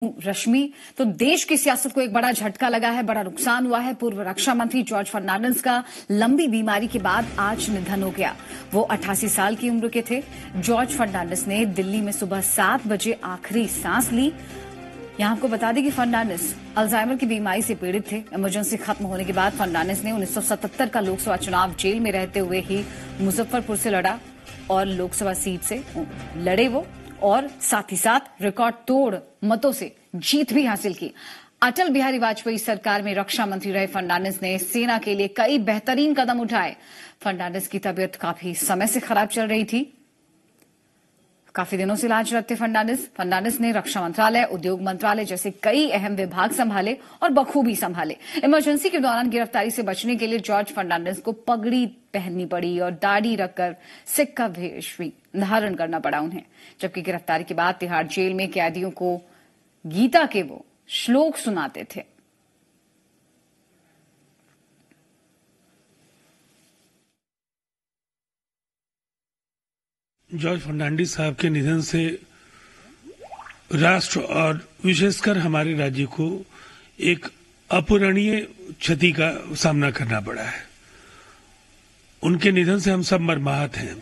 रश्मि, तो देश की सियासत को एक बड़ा झटका लगा है, बड़ा नुकसान हुआ है। पूर्व रक्षा मंत्री जॉर्ज फर्नांडिस का लंबी बीमारी के बाद आज निधन हो गया। वो 88 साल की उम्र के थे। जॉर्ज फर्नांडिस ने दिल्ली में सुबह 7 बजे आखिरी सांस ली। यहां आपको बता दें कि फर्नांडिस अल्जाइमर की बीमारी से पीड़ित थे। इमरजेंसी खत्म होने के बाद फर्नांडिस ने 1977 का लोकसभा चुनाव जेल में रहते हुए ही मुजफ्फरपुर से लड़ा और लोकसभा सीट से लड़े वो, और साथ ही साथ रिकॉर्ड तोड़ मतों से जीत भी हासिल की। अटल बिहारी वाजपेयी सरकार में रक्षा मंत्री रहे फर्नांडिस ने सेना के लिए कई बेहतरीन कदम उठाए। फर्नांडिस की तबीयत काफी समय से खराब चल रही थी। काफी दिनों से इलाजरत थे फर्नांडिस ने रक्षा मंत्रालय, उद्योग मंत्रालय जैसे कई अहम विभाग संभाले और बखूबी संभाले। इमरजेंसी के दौरान गिरफ्तारी से बचने के लिए जॉर्ज फर्नांडिस को पगड़ी पहननी पड़ी और दाढ़ी रखकर सिख का वेश भी धारण करना पड़ा उन्हें। जबकि गिरफ्तारी के बाद तिहाड़ जेल में कैदियों को गीता के वो श्लोक सुनाते थे। जॉर्ज फर्नांडिस साहब के निधन से राष्ट्र और विशेषकर हमारे राज्य को एक अपूरणीय क्षति का सामना करना पड़ा है। उनके निधन से हम सब मर्माहत हैं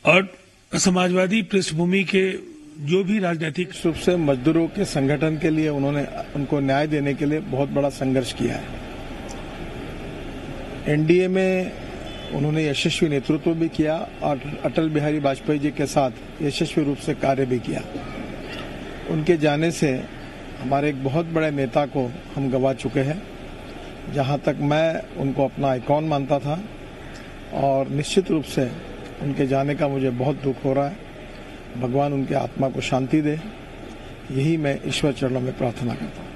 और समाजवादी पृष्ठभूमि के जो भी राजनीतिक रूप से मजदूरों के संगठन के लिए उन्होंने उनको न्याय देने के लिए बहुत बड़ा संघर्ष किया है। एनडीए में उन्होंने यशस्वी नेतृत्व भी किया और अटल बिहारी वाजपेयी जी के साथ यशस्वी रूप से कार्य भी किया। उनके जाने से हमारे एक बहुत बड़े नेता को हम गंवा चुके हैं। जहां तक मैं उनको अपना आइकॉन मानता था, और निश्चित रूप से उनके जाने का मुझे बहुत दुख हो रहा है। भगवान उनके आत्मा को शांति दे, यही मैं ईश्वर चरणों में प्रार्थना करता हूं।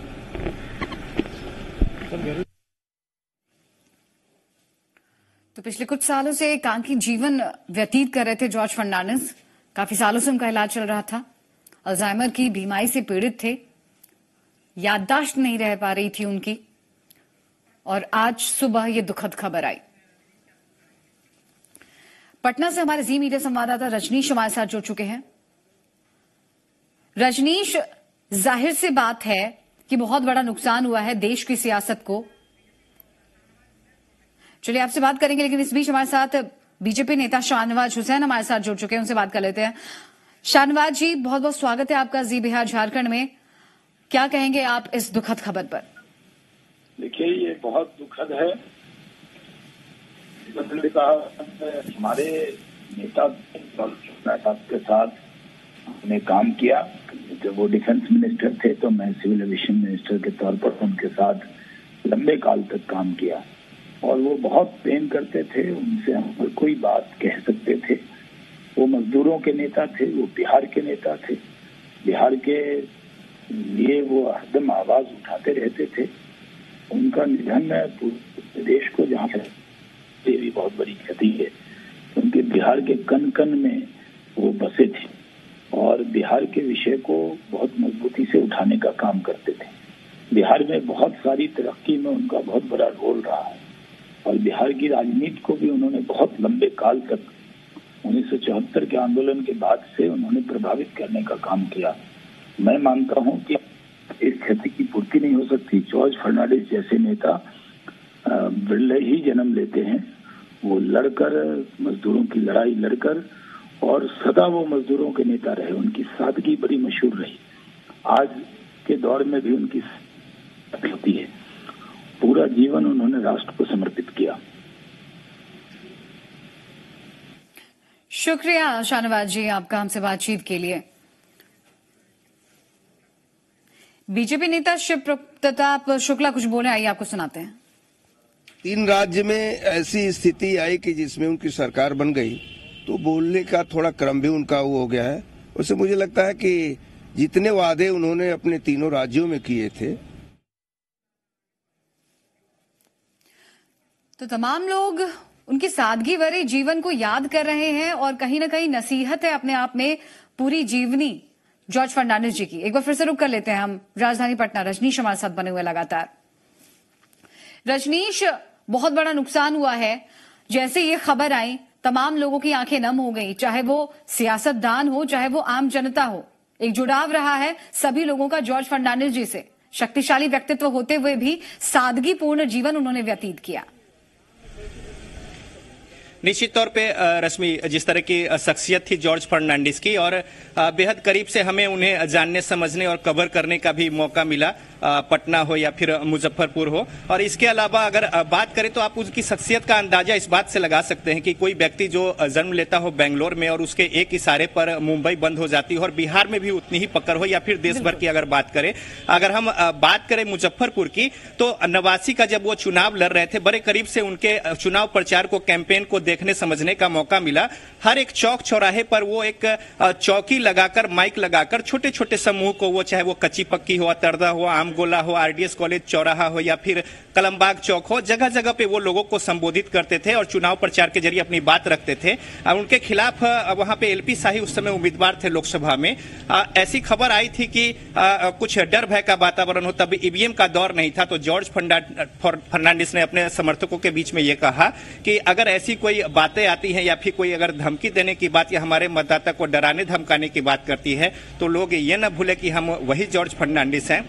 तो पिछले कुछ सालों से एकांकी जीवन व्यतीत कर रहे थे जॉर्ज फर्नांडिस। काफी सालों से उनका इलाज चल रहा था। अल्जाइमर की बीमारी से पीड़ित थे, याददाश्त नहीं रह पा रही थी उनकी, और आज सुबह ये दुखद खबर आई। पटना से हमारे जी मीडिया संवाददाता रजनीश हमारे साथ जुड़ चुके हैं। रजनीश, जाहिर सी बात है कि बहुत बड़ा नुकसान हुआ है देश की सियासत को। चलिए आपसे बात करेंगे, लेकिन इस बीच हमारे साथ बीजेपी नेता शाहनवाज हुसैन हमारे साथ जुड़ चुके हैं, उनसे बात कर लेते हैं। शाहनवाज जी, बहुत बहुत स्वागत है आपका जी बिहार झारखंड में। क्या कहेंगे आप इस दुखद खबर पर? देखिए, ये बहुत दुखद है। हमारे नेता के साथ हमने काम किया। जब वो डिफेंस मिनिस्टर थे तो मैं सिविल एविएशन मिनिस्टर के तौर पर उनके साथ लंबे काल तक काम किया, और वो बहुत प्रेम करते थे। उनसे हम कोई बात कह सकते थे। वो मजदूरों के नेता थे, वो बिहार के नेता थे। बिहार के लिए वो हरदम आवाज उठाते रहते थे। उनका निधन पूरे देश को, जहाँ ये भी बहुत बड़ी क्षति है। उनके बिहार के कन कन में वो बसे थे और बिहार के विषय को बहुत मजबूती से उठाने का काम करते थे। बिहार में बहुत सारी तरक्की में उनका बहुत बड़ा रोल रहा है, और बिहार की राजनीति को भी उन्होंने बहुत लंबे काल तक 1974 के आंदोलन के बाद से उन्होंने प्रभावित करने का काम किया। मैं मानता हूं कि इस क्षति की पूर्ति नहीं हो सकती। जॉर्ज फर्नांडिस जैसे नेता बिरले ही जन्म लेते हैं। वो लड़कर, मजदूरों की लड़ाई लड़कर, और सदा वो मजदूरों के नेता रहे। उनकी सादगी बड़ी मशहूर रही। आज के दौर में भी उनकी होती है। पूरा जीवन उन्होंने राष्ट्र को समर्पित किया। शुक्रिया शाहनवाज जी आपका हमसे बातचीत के लिए। बीजेपी नेता शिव प्रताप शुक्ला कुछ बोले, आइए आपको सुनाते हैं। 3 राज्य में ऐसी स्थिति आई कि जिसमें उनकी सरकार बन गई, तो बोलने का थोड़ा क्रम भी उनका वो हो गया है। उससे मुझे लगता है कि जितने वादे उन्होंने अपने तीनों राज्यों में किए थे, तो तमाम लोग उनकी सादगी भरे जीवन को याद कर रहे हैं, और कहीं ना कहीं नसीहत है अपने आप में पूरी जीवनी जॉर्ज फर्नांडिस जी की। एक बार फिर से रुक कर लेते हैं हम राजधानी पटना। रजनीश हमारे साथ बने हुए लगातार। रजनीश, बहुत बड़ा नुकसान हुआ है। जैसे ये खबर आई, तमाम लोगों की आंखें नम हो गई, चाहे वो सियासतदान हो, चाहे वो आम जनता हो। एक जुड़ाव रहा है सभी लोगों का जॉर्ज फर्नांडिस जी से। शक्तिशाली व्यक्तित्व होते हुए भी सादगीपूर्ण जीवन उन्होंने व्यतीत किया। निश्चित तौर पे रश्मि, जिस तरह की शख्सियत थी जॉर्ज फर्नांडिस की, और बेहद करीब से हमें उन्हें जानने समझने और कवर करने का भी मौका मिला, पटना हो या फिर मुजफ्फरपुर हो। और इसके अलावा अगर बात करें तो आप उसकी शख्सियत का अंदाजा इस बात से लगा सकते हैं कि कोई व्यक्ति जो जन्म लेता हो बेंगलोर में और उसके एक इशारे पर मुंबई बंद हो जाती हो और बिहार में भी उतनी ही पकड़ हो, या फिर देश भर की अगर बात करें, अगर हम बात करें मुजफ्फरपुर की, तो नवासी का जब वो चुनाव लड़ रहे थे, बड़े करीब से उनके चुनाव प्रचार को, कैंपेन को देखने समझने का मौका मिला। हर एक चौक चौराहे पर वो एक चौकी लगाकर, माइक लगाकर छोटे छोटे समूह को, वो चाहे वो कच्ची पक्की हो, तरदा हो, आमगोला हो, आरडीएस कॉलेज चौराहा हो या फिर कलमबाग चौक हो, जगह जगह पे वो लोगों को संबोधित करते थे और चुनाव प्रचार के जरिए अपनी बात रखते थे। उनके खिलाफ वहां पे एलपी शाही उस समय उम्मीदवार थे लोकसभा में। ऐसी खबर आई थी कि कुछ डर भय का वातावरण हो, तब ईवीएम का दौर नहीं था, तो जॉर्ज फर्नांडिस ने अपने समर्थकों के बीच में ये कहा कि अगर ऐसी कोई बातें आती हैं या फिर कोई अगर धमकी देने की बात या हमारे मतदाता को डराने धमकाने की बात करती है, तो लोग ये न भूले कि हम वही जॉर्ज फर्नांडिस हैं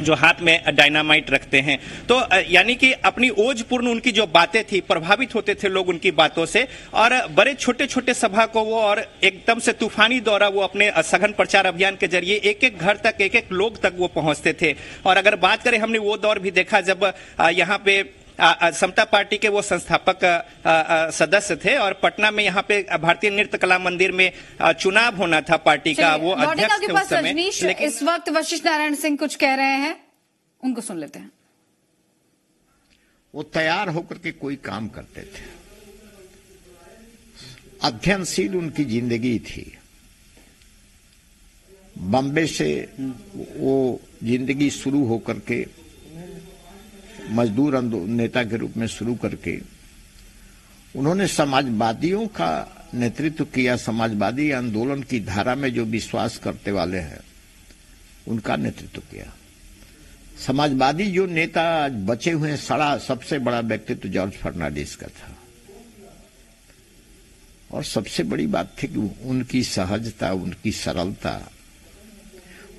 जो हाथ में डायनामाइट रखते हैं। तो यानी कि अपनी ओजपूर्ण उनकी जो बातें थी, प्रभावित होते थे लोग उनकी बातों से, और बड़े छोटे छोटे सभा को वो, और एकदम से तूफानी दौरा वो अपने सघन प्रचार अभियान के जरिए एक एक घर तक, एक एक लोग तक वो पहुंचते थे। और अगर बात करें, हमने वो दौर भी देखा जब यहाँ पे समता पार्टी के वो संस्थापक सदस्य थे और पटना में यहाँ पे भारतीय नृत्य कला मंदिर में चुनाव होना था पार्टी का, वो अध्यक्ष थे उस समय। लेकिन इस वक्त वशिष्ठ नारायण सिंह कुछ कह रहे हैं, उनको सुन लेते हैं। वो तैयार होकर के कोई काम करते थे, अध्ययनशील उनकी जिंदगी थी। बॉम्बे से वो जिंदगी शुरू होकर के मजदूर नेता के रूप में शुरू करके उन्होंने समाजवादियों का नेतृत्व किया। समाजवादी आंदोलन की धारा में जो विश्वास करते वाले हैं उनका नेतृत्व किया। समाजवादी जो नेता आज बचे हुए हैं, सबसे बड़ा व्यक्तित्व जॉर्ज फर्नांडिस का था। और सबसे बड़ी बात थी कि उनकी सहजता, उनकी सरलता,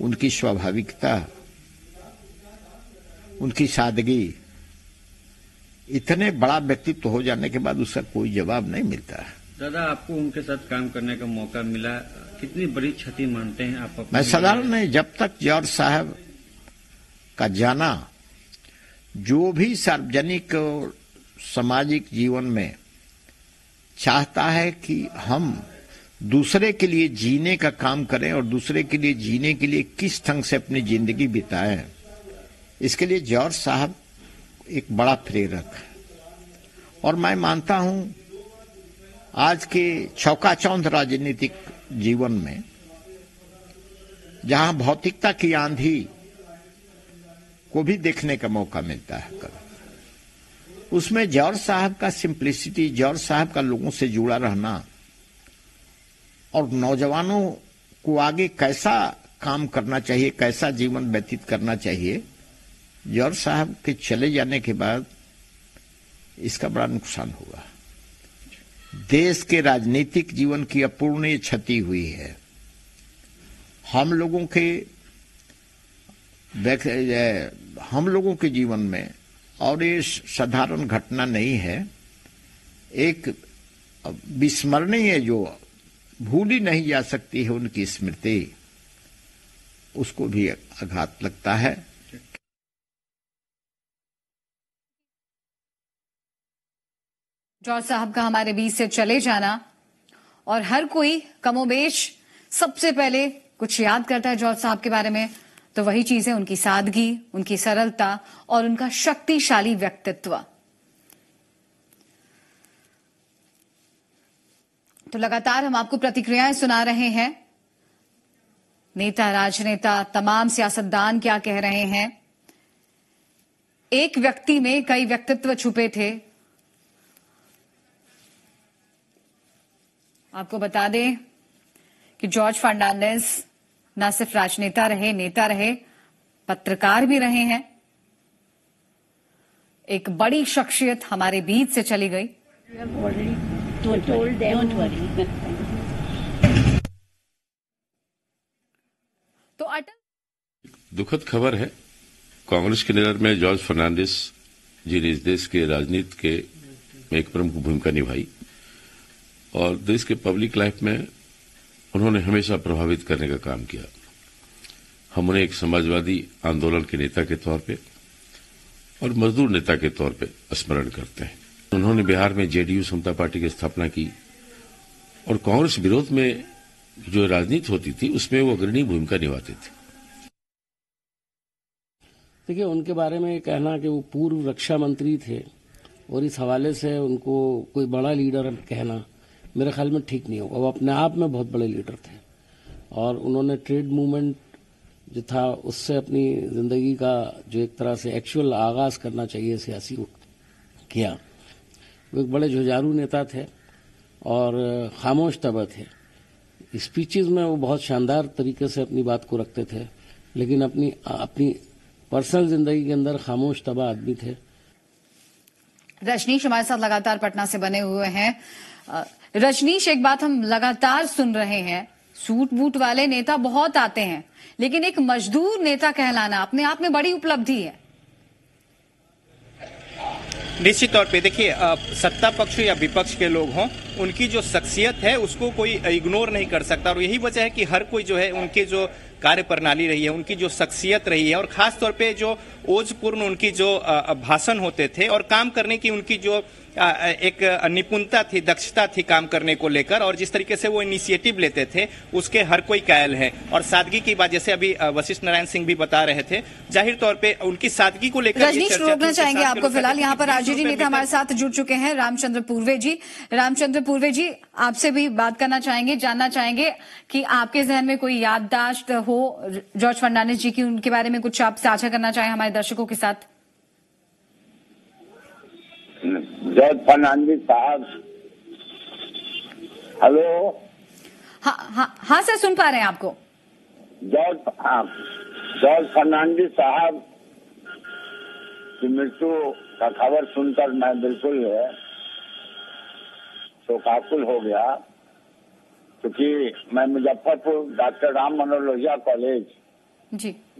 उनकी स्वाभाविकता, उनकी सादगी, इतने बड़ा व्यक्तित्व हो जाने के बाद उसका कोई जवाब नहीं मिलता है। दादा, आपको उनके साथ काम करने का मौका मिला, कितनी बड़ी क्षति मानते हैं आप? मैं साधारण नहीं, जब तक जॉर्ज साहब का जाना, जो भी सार्वजनिक और सामाजिक जीवन में चाहता है कि हम दूसरे के लिए जीने का काम करें और दूसरे के लिए जीने के लिए किस ढंग से अपनी जिंदगी बिताएं, इसके लिए जॉर्ज साहब एक बड़ा प्रेरक है। और मैं मानता हूं आज के चौकाचौंध राजनीतिक जीवन में, जहां भौतिकता की आंधी को भी देखने का मौका मिलता है, उसमें जॉर्ज साहब का सिंप्लिसिटी, जॉर्ज साहब का लोगों से जुड़ा रहना और नौजवानों को आगे कैसा काम करना चाहिए, कैसा जीवन व्यतीत करना चाहिए, जॉर्ज साहब के चले जाने के बाद इसका बड़ा नुकसान हुआ। देश के राजनीतिक जीवन की अपूर्णीय क्षति हुई है। हम लोगों के जीवन में, और ये साधारण घटना नहीं है, एक विस्मरणीय जो भूली नहीं जा सकती है उनकी स्मृति, उसको भी आघात लगता है। जॉर्ज साहब का हमारे बीच से चले जाना, और हर कोई कमोबेश सबसे पहले कुछ याद करता है जॉर्ज साहब के बारे में, तो वही चीज है उनकी सादगी, उनकी सरलता और उनका शक्तिशाली व्यक्तित्व। तो लगातार हम आपको प्रतिक्रियाएं सुना रहे हैं। नेता, राजनेता, तमाम सियासतदान क्या कह रहे हैं। एक व्यक्ति में कई व्यक्तित्व छुपे थे। आपको बता दें कि जॉर्ज फर्नांडिस न सिर्फ राजनेता रहे, नेता रहे, पत्रकार भी रहे हैं। एक बड़ी शख्सियत हमारे बीच से चली गई। दुखद खबर है। कांग्रेस के लीडर में जॉर्ज फर्नांडिस जी ने इस देश के राजनीति के एक प्रमुख भूमिका निभाई और देश के पब्लिक लाइफ में उन्होंने हमेशा प्रभावित करने का काम किया। हम उन्हें एक समाजवादी आंदोलन के नेता के तौर पे और मजदूर नेता के तौर पे स्मरण करते हैं। उन्होंने बिहार में जेडीयू समता पार्टी की स्थापना की और कांग्रेस विरोध में जो राजनीति होती थी उसमें वो अग्रणी भूमिका निभाते थे। देखिए, उनके बारे में कहना कि वो पूर्व रक्षा मंत्री थे और इस हवाले से उनको कोई बड़ा लीडर कहना मेरे ख्याल में ठीक नहीं होगा। वो अपने आप में बहुत बड़े लीडर थे और उन्होंने ट्रेड मूवमेंट जो था उससे अपनी जिंदगी का जो एक तरह से एक्चुअल आगाज करना चाहिए सियासी किया। वो एक बड़े जुझारू नेता थे और खामोश तबा थे। स्पीचेस में वो बहुत शानदार तरीके से अपनी बात को रखते थे, लेकिन अपनी पर्सनल जिंदगी के अंदर खामोश तबा आदमी थे। रजनीश हमारे साथ लगातार पटना से बने हुए हैं। रजनीश, एक बात हम लगातार सुन रहे हैं, सूट बूट वाले नेता बहुत आते हैं, लेकिन एक मजदूर नेता कहलाना अपने आप में बड़ी उपलब्धि है। निश्चित तौर पे देखिए, सत्ता पक्ष या विपक्ष के लोग हों, उनकी जो शख्सियत है उसको कोई इग्नोर नहीं कर सकता और यही वजह है कि हर कोई जो है उनके जो कार्य प्रणाली रही है, उनकी जो शख्सियत रही है और खास तौर पे जो ओजपूर्ण उनकी जो भाषण होते थे और काम करने की उनकी जो एक निपुणता थी, दक्षता थी काम करने को लेकर और जिस तरीके से वो इनिशिएटिव लेते थे उसके हर कोई कायल है। और सादगी की बात जैसे अभी वशिष्ठ नारायण सिंह भी बता रहे थे, जाहिर तौर पे उनकी सादगी को लेकर रजनीश, रोकना चाहेंगे आपको फिलहाल। यहाँ पर आरजेडी नेता हमारे साथ जुड़ चुके हैं, रामचंद्र पूर्वे जी। रामचंद्र पूर्वे जी, आपसे भी बात करना चाहेंगे, जानना चाहेंगे कि आपके जहन में कोई याददाश्त हो जॉर्ज फर्नांडिस जी की, उनके बारे में कुछ आप साझा करना चाहें हमारे दर्शकों के साथ। जॉर्ज फर्नांडिस साहब, हेलो। हाँ सर, सुन पा रहे हैं आपको। जॉर्ज फर्नांडिस साहब की मृत्यु का खबर सुनकर मैं बिल्कुल शोकाकुल हो गया, क्योंकि मैं मुजफ्फरपुर डॉक्टर राम मनोहर लोहिया कॉलेज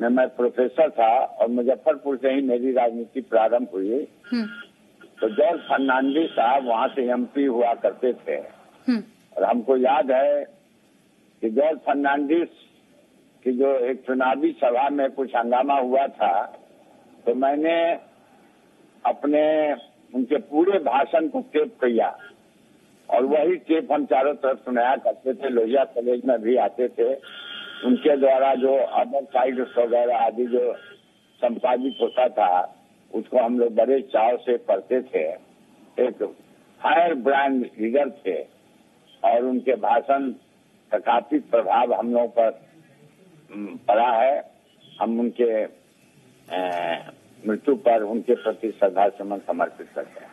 में मैं प्रोफेसर था और मुजफ्फरपुर से ही मेरी राजनीति प्रारंभ हुई। तो जॉर्ज फर्नांडिस साहब वहां से एमपी हुआ करते थे और हमको याद है कि जॉर्ज फर्नांडिस की जो एक चुनावी सभा में कुछ हंगामा हुआ था, तो मैंने अपने उनके पूरे भाषण को टेप किया और वही टेप हम चारों तरफ सुनाया करते थे। लोहिया कॉलेज में भी आते थे, उनके द्वारा जो अदर साइड्स वगैरह आदि जो संपादित होता था उसको हम लोग बड़े चाव से पढ़ते थे। एक फायर ब्रांड लीडर थे और उनके भाषण का काफी प्रभाव हम लोगों पर पड़ा है। हम उनके मृत्यु पर उनके प्रति श्रद्धा सुमन समर्पित करते हैं।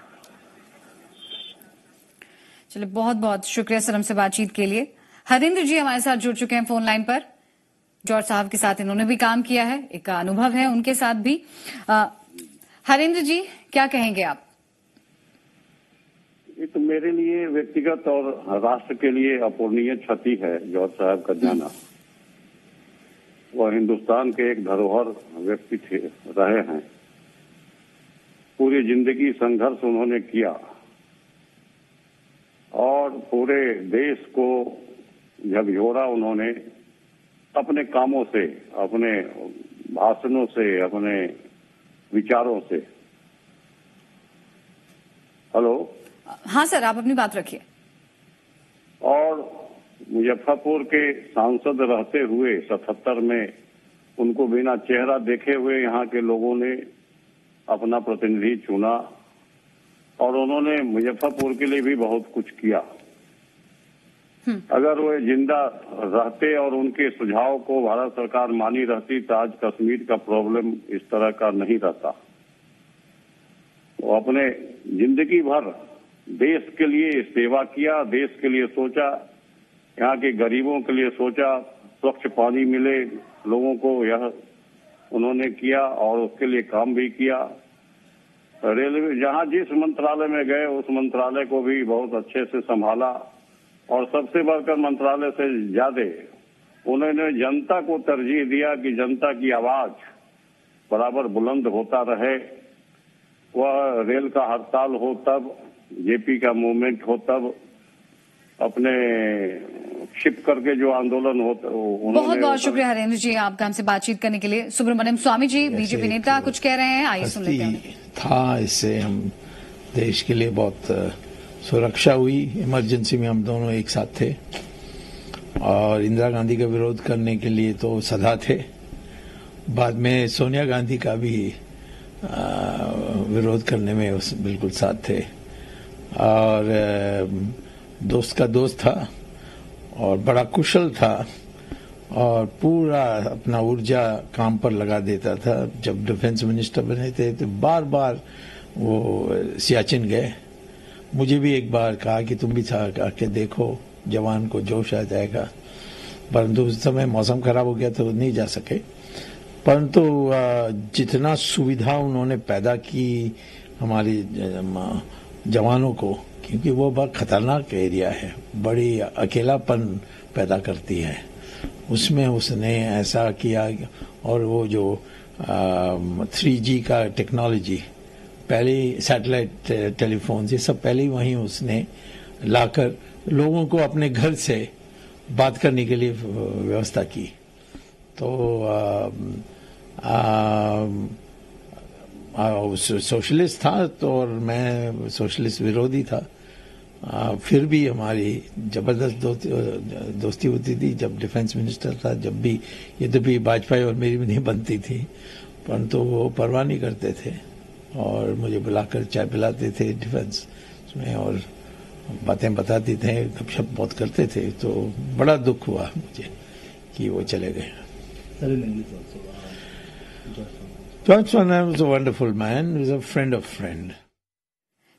चलिए, बहुत बहुत शुक्रिया सर हमसे बातचीत के लिए। हरिंद्र जी हमारे साथ जुड़ चुके हैं फोन लाइन पर। जॉर्ज साहब के साथ इन्होंने भी काम किया है, एक अनुभव है उनके साथ भी। हरिंद्र जी, क्या कहेंगे आप? ये तो मेरे लिए व्यक्तिगत और राष्ट्र के लिए अपूरणीय क्षति है जॉर्ज साहब का जाना। वह हिंदुस्तान के एक धरोहर व्यक्ति रहे हैं। पूरी जिंदगी संघर्ष उन्होंने किया और पूरे देश को झकझोरा उन्होंने अपने कामों से, अपने भाषणों से, अपने विचारों से। हेलो। हाँ सर, आप अपनी बात रखिए। और मुजफ्फरपुर के सांसद रहते हुए 77 में उनको बिना चेहरा देखे हुए यहाँ के लोगों ने अपना प्रतिनिधि चुना और उन्होंने मुजफ्फरपुर के लिए भी बहुत कुछ किया। अगर वो जिंदा रहते और उनके सुझाव को भारत सरकार मानी रहती तो आज कश्मीर का प्रॉब्लम इस तरह का नहीं रहता। वो अपने जिंदगी भर देश के लिए सेवा किया, देश के लिए सोचा, यहाँ के गरीबों के लिए सोचा, स्वच्छ पानी मिले लोगों को, यह उन्होंने किया और उसके लिए काम भी किया। रेलवे जहाँ जिस मंत्रालय में गए उस मंत्रालय को भी बहुत अच्छे से संभाला और सबसे बढ़कर मंत्रालय से ज्यादा उन्होंने जनता को तरजीह दिया कि जनता की आवाज बराबर बुलंद होता रहे। वह रेल का हड़ताल हो तब, जेपी का मूवमेंट हो तब, अपने शिप करके जो आंदोलन होता, बहुत बहुत शुक्रिया हरेंद्र जी आपका हमसे बातचीत करने के लिए। सुब्रमण्यम स्वामी जी बीजेपी नेता कुछ कह रहे हैं, आइए सुन लेते हैं। था, इससे हम देश के लिए बहुत सुरक्षा हुई। इमरजेंसी में हम दोनों एक साथ थे और इंदिरा गांधी का विरोध करने के लिए तो सदा थे। बाद में सोनिया गांधी का भी विरोध करने में उस बिल्कुल साथ थे और दोस्त का दोस्त था और बड़ा कुशल था और पूरा अपना ऊर्जा काम पर लगा देता था। जब डिफेंस मिनिस्टर बने थे तो बार बार वो सियाचिन गए। मुझे भी एक बार कहा कि तुम भी आके देखो, जवान को जोश आ जाएगा, परंतु उस समय मौसम खराब हो गया तो नहीं जा सके। परंतु जितना सुविधा उन्होंने पैदा की हमारे जवानों को, क्योंकि वो बहुत खतरनाक एरिया है, बड़ी अकेलापन पैदा करती है, उसमें उसने ऐसा किया। और वो जो 3G का टेक्नोलॉजी, पहले सैटेलाइट टेलीफोन, ये सब पहले ही वहीं उसने लाकर लोगों को अपने घर से बात करने के लिए व्यवस्था की। तो सोशलिस्ट था तो, और मैं सोशलिस्ट विरोधी था। फिर भी हमारी जबरदस्त दोस्ती होती थी जब डिफेंस मिनिस्टर था। जब भी यद्यपि वाजपेयी और मेरी भी नहीं बनती थी, परंतु वो परवाह नहीं करते थे और मुझे बुलाकर चाय पिलाते थे डिफेंस में और बातें बताते थे, गपशप बहुत करते थे। तो बड़ा दुख हुआ मुझे कि वो चले गए। George Fernandez was a wonderful man. He was a friend of friend.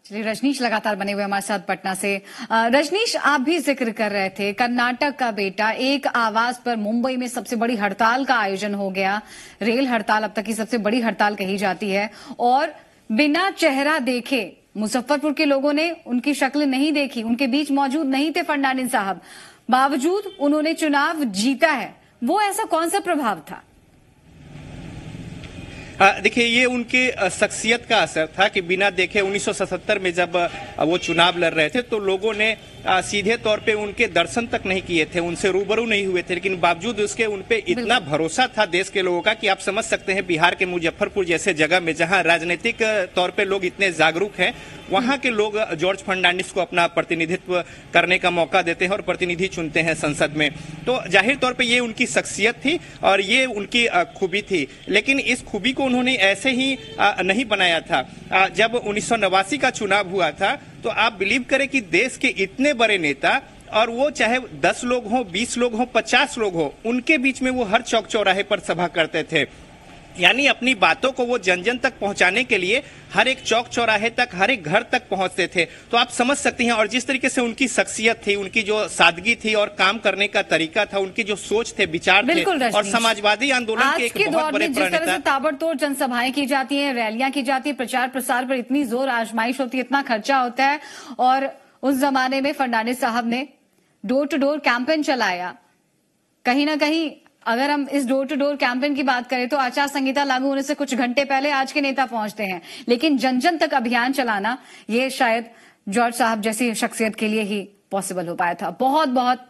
चलिए, रजनीश लगातार बने हुए हमारे साथ पटना से। रजनीश, आप भी जिक्र कर रहे थे कर्नाटक का बेटा, एक आवाज पर मुंबई में सबसे बड़ी हड़ताल का आयोजन हो गया। रेल हड़ताल अब तक की सबसे बड़ी हड़ताल कही जाती है और बिना चेहरा देखे मुजफ्फरपुर के लोगों ने उनकी शक्ल नहीं देखी, उनके बीच मौजूद नहीं थे फर्नांडिस साहब, बावजूद उन्होंने चुनाव जीता है। वो ऐसा कौन सा प्रभाव था? देखिए, ये उनके शख्सियत का असर था कि बिना देखे 1977 में जब वो चुनाव लड़ रहे थे तो लोगों ने सीधे तौर पे उनके दर्शन तक नहीं किए थे, उनसे रूबरू नहीं हुए थे, लेकिन बावजूद उसके उनपे इतना भरोसा था देश के लोगों का कि आप समझ सकते हैं बिहार के मुजफ्फरपुर जैसे जगह में जहां राजनीतिक तौर पे लोग इतने जागरूक हैं, वहां के लोग जॉर्ज फर्नांडिस को अपना प्रतिनिधित्व करने का मौका देते हैं और प्रतिनिधि चुनते हैं संसद में। तो जाहिर तौर पे ये उनकी शख्सियत थी और ये उनकी खूबी थी। लेकिन इस खूबी को उन्होंने ऐसे ही नहीं बनाया था। जब 1989 का चुनाव हुआ था तो आप बिलीव करें कि देश के इतने बड़े नेता, और वो चाहे 10 लोग हों, 20 लोग हों, 50 लोग हों, उनके बीच में वो हर चौक चौराहे पर सभा करते थे। यानी अपनी बातों को वो जन जन तक पहुंचाने के लिए हर एक चौक चौराहे तक, हर एक घर तक पहुंचते थे। तो आप समझ सकते हैं, और जिस तरीके से उनकी शख्सियत थी, उनकी जो सादगी थी और काम करने का तरीका था, उनकी जो सोच थे, विचार थे, और समाजवादी आंदोलन के एक बहुत बड़े प्रणेता। जिस तरह से ताबड़तोड़ जनसभाएं की जाती हैं, रैलियां की जाती है, प्रचार प्रसार पर इतनी जोर आजमाइश होती है, इतना खर्चा होता है, और उस जमाने में फर्नांडिस साहब ने डोर टू डोर कैंपेन चलाया। कहीं ना कहीं अगर हम इस डोर टू डोर कैंपेन की बात करें तो आचार संहिता लागू होने से कुछ घंटे पहले आज के नेता पहुंचते हैं, लेकिन जन जन तक अभियान चलाना ये शायद जॉर्ज साहब जैसी शख्सियत के लिए ही पॉसिबल हो पाया था। बहुत बहुत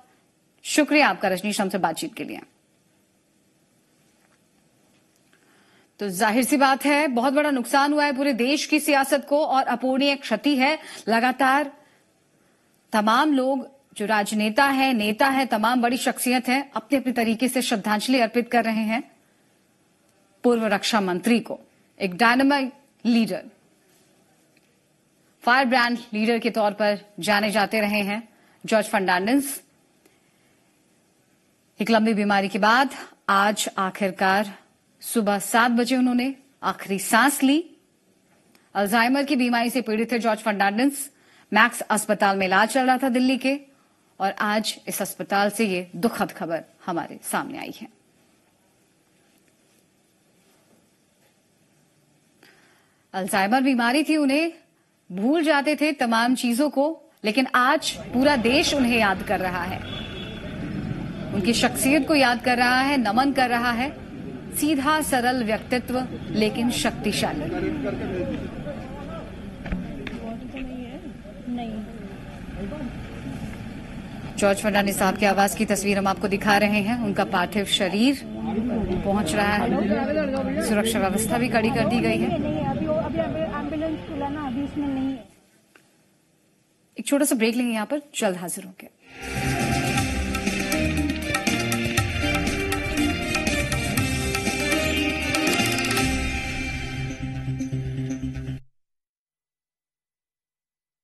शुक्रिया आपका रजनीश, हमसे बातचीत के लिए। तो जाहिर सी बात है बहुत बड़ा नुकसान हुआ है पूरे देश की सियासत को और अपूरणीय क्षति है। लगातार तमाम लोग जो राजनेता है, नेता है, तमाम बड़ी शख्सियत है, अपने अपने तरीके से श्रद्धांजलि अर्पित कर रहे हैं पूर्व रक्षा मंत्री को। एक dynamic leader, fire brand leader के तौर पर जाने जाते रहे हैं जॉर्ज फर्नांडिस। एक लंबी बीमारी के बाद आज आखिरकार सुबह 7 बजे उन्होंने आखिरी सांस ली। अल्जाइमर की बीमारी से पीड़ित थे जॉर्ज फर्नांडिस। मैक्स अस्पताल में इलाज चल रहा था दिल्ली के, और आज इस अस्पताल से ये दुखद खबर हमारे सामने आई है। अल्जाइमर बीमारी थी, उन्हें भूल जाते थे तमाम चीजों को, लेकिन आज पूरा देश उन्हें याद कर रहा है। उनकी शख्सियत को याद कर रहा है, नमन कर रहा है। सीधा सरल व्यक्तित्व लेकिन शक्तिशाली। जॉर्ज फर्नांडिस साहब के आवास की तस्वीर हम आपको दिखा रहे हैं। उनका पार्थिव शरीर पहुंच रहा है। सुरक्षा व्यवस्था भी कड़ी कर दी गई है। एक छोटा सा ब्रेक लेंगे, यहाँ पर जल्द हाजिर होंगे।